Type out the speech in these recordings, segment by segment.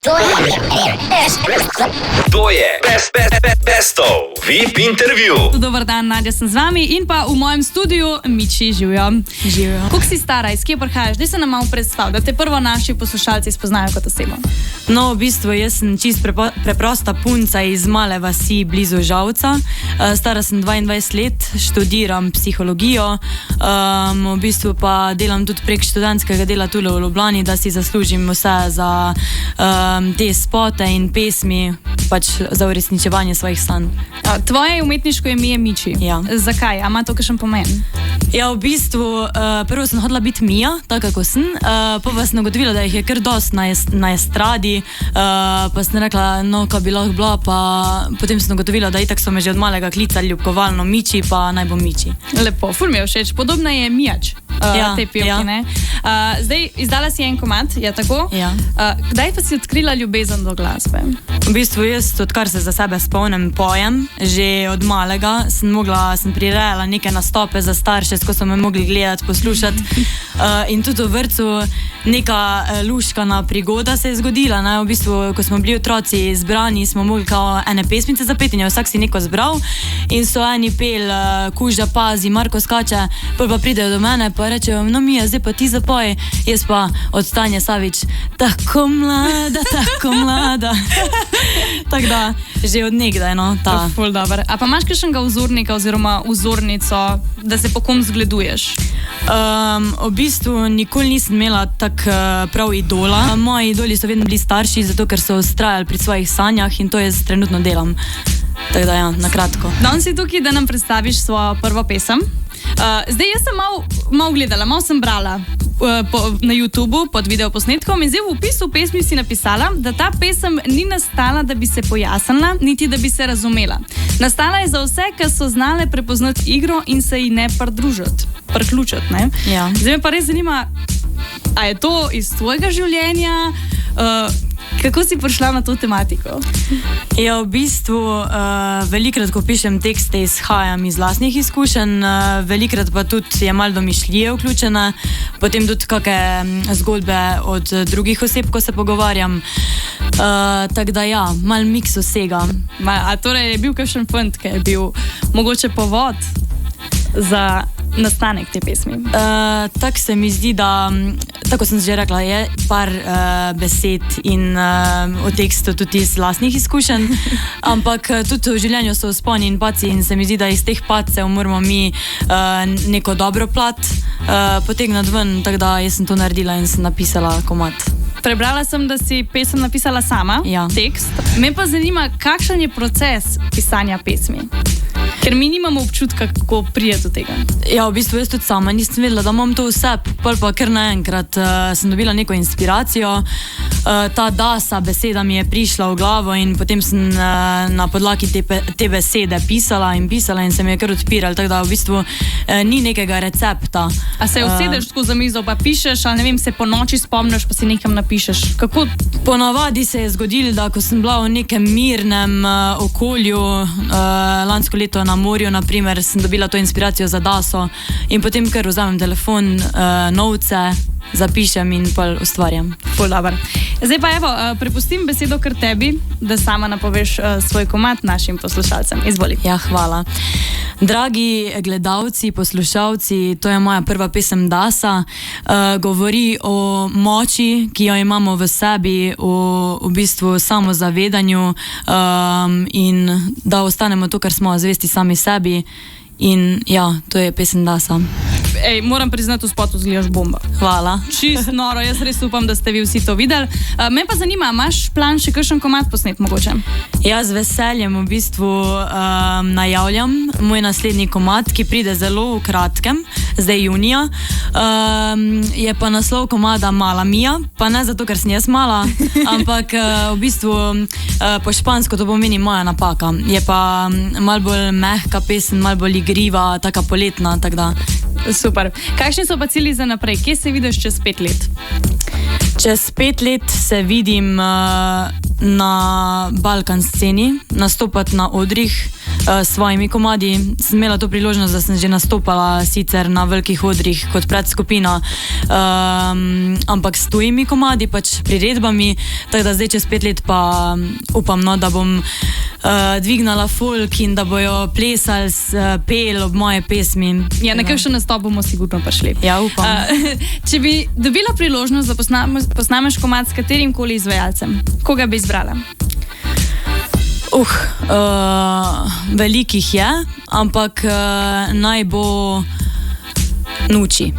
To je Bestov VIP intervju. Dobar dan, Nadja sem z vami in pa v mojem studiu Miči, živijo. Koliko si stara, iz kje prihajaš? Daj se nam malo predstav, da te prvo naši poslušalci spoznajo kot osebo. No, v bistvu jaz sem čist preprosta punca iz male vasi blizu Žalca. Stara sem 22 let, študiram psihologijo, v bistvu pa delam tudi prek študentskega dela tule v Ljubljani, da si zaslužim vse za te spote in pesmi, pač za uresničevanje svojih sanj. Tvoje umetniško ime je Miči. Ja. Zakaj? A ima to kakšen pomen? Ja, v bistvu, prvo sem hodila biti Mija, tako kako sem, pa sem ugotovila, da jih je kar dost na estradi, pa sem rekla, no, kaj bi lahko bila, pa potem sem ugotovila, da itak so me že od malega klicali ljubkovalno Miči, pa naj bo Miči. Lepo, ful mi je všeč, podobna je Mijač. Te pevki, ne? Zdaj, izdala si en komad, je tako? Ja. Kdaj pa si odkrila ljubezen do glasbe? V bistvu jaz, odkar se za sebe spomnim, pojem, že od malega sem prirejala neke nastope za starše, ko so me mogli gledati, poslušati, in tudi v vrtcu neka luškana prigoda se je zgodila, ne? V bistvu, ko smo bili otroci zbrani, smo mogli kao ene pesmice zapeti in vsak si neko zbral in so eni pel Kuža pazi, Marko skače, pa pridejo do mene pa rečejo, no Mija, zdaj pa ti zapoj, jaz pa od Tanje Savič, tako mlada, tako mlada. Tako da, že od nekdaj, no, ta. Ful dober. A pa imaš kakšnega vzornika oziroma vzornico, da se po kom zgleduješ? V bistvu nikoli nisem imela tak prav idola. Moji idoli so vedno bili starši, zato ker so ustrajali pri svojih sanjah in to jaz trenutno delam. Tako da ja, na kratko. Danes si tukaj, da nam predstaviš svojo prvo pesem. Zdaj, jaz sem malo gledala, malo sem brala na YouTubu pod videoposnetkom in zdaj v opisu pesmi si napisala, da ta pesem ni nastala, da bi se pojasnila, niti da bi se razumela. Nastala je za vse, ki so znale prepoznati igro in se ji ne priključiti, ne? Ja. Zdaj me pa res zanima, a je to iz tvojega življenja? Kako si prišla na to tematiko? Ja, v bistvu velikrat, ko pišem tekste, izhajam iz lastnih izkušenj, velikrat pa tudi je malo domišljije vključena, potem tudi kakšne zgodbe od drugih oseb, ko se pogovarjam. Tako da ja, malo miks vsega. A torej je bil kakšen fant, ki je bil mogoče povod za nastanek te pesmi? Tako se mi zdi, da, tako sem že rekla, je par besed in o tekstu tudi iz lastnih izkušenj, ampak tudi v življenju so vzponi in padci in se mi zdi, da iz teh padcev moramo mi neko dobro plat potegniti ven, tako da jaz sem to naredila in sem napisala komad. Prebrala sem, da si pesem napisala sama, ja. Tekst. Me pa zanima, kakšen je proces pisanja pesmi? Ker mi nimamo občutka, kako prije do tega. Ja, v bistvu jaz tudi sama nisem vedela, da imam to vse, pa kar naenkrat sem dobila neko inspiracijo, ta dasa beseda mi je prišla v glavo in potem sem na podlagi te besede pisala in se mi je kar odpirala, tako da v bistvu ni nekega recepta. A se usedeš tako za mizo pa pišeš, ali ne vem, se po noči spomniš pa si nekam napišeš? Kako? Ponavadi se je zgodilo, da ko sem bila v nekem mirnem okolju, lansko leto na morju, naprimer, sem dobila to inspiracijo za daso in potem kar vzamem telefon, novce, zapišem in pa ustvarjam. Ful dober. Zdaj pa evo, prepustim besedo kar tebi, da sama napoveš svoj komad našim poslušalcem. Izvoli. Ja, hvala. Dragi gledalci, poslušalci, to je moja prva pesem Dasa. Govori o moči, ki jo imamo v sebi, v bistvu samozavedanju in da ostanemo to, kar smo, zvesti sami sebi. In ja, to je pesem Dasa. Ej, moram priznati, v spotu zgledaš bomba. Hvala. Čist noro, jaz res upam, da ste vi vsi to videli. Me pa zanima, imaš plan še kakšen komad posnet mogoče? Ja, z veseljem v bistvu najavljam moj naslednji komad, ki pride zelo v kratkem, zdaj junija. Je pa naslov komada Mala Mija, pa ne zato, ker sem jaz mala, ampak v bistvu po špansko to pomeni moja napaka. Je pa malo bolj mehka pesem, malo bolj igriva, taka poletna, tako da. Super. Kakšni so pa cilji za naprej? Kje se vidiš čez 5 let? Čez 5 let se vidim na Balkan sceni, nastopati na odrih, s svojimi komadi. Sem imela to priložnost, da sem že nastopala sicer na velikih odrih kot predskupina, ampak s tujimi komadi, pač priredbami, tako da zdaj čez 5 let pa upam, no, da bom dvignala folk in da bojo plesali, pel ob moje pesmi. Ja, na kakšen nastop bomo sigurno prišli. Ja, upam. Če bi dobila priložnost, da posnameš komad s katerim koli izvajalcem, koga bi izbrala? Velikih je, ampak naj bo Nuči.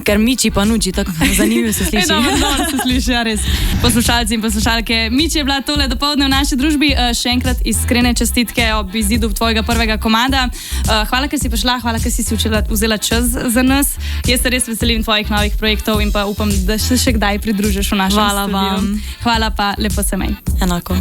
Ker Miči pa Nuči, tako zanimivo se sliši. Dobro se sliši, ja, res. Poslušalci in poslušalke, Miči je bila tole dopoldne v naši družbi. Še enkrat iskrene čestitke ob izidu tvojega prvega komada. Hvala, ker si prišla, hvala, ker si vzela čas za nas. Jaz se res veselim tvojih novih projektov in pa upam, da se še kdaj pridružiš v našem studiu. Hvala vam. Hvala pa, lepo se mej. Enako.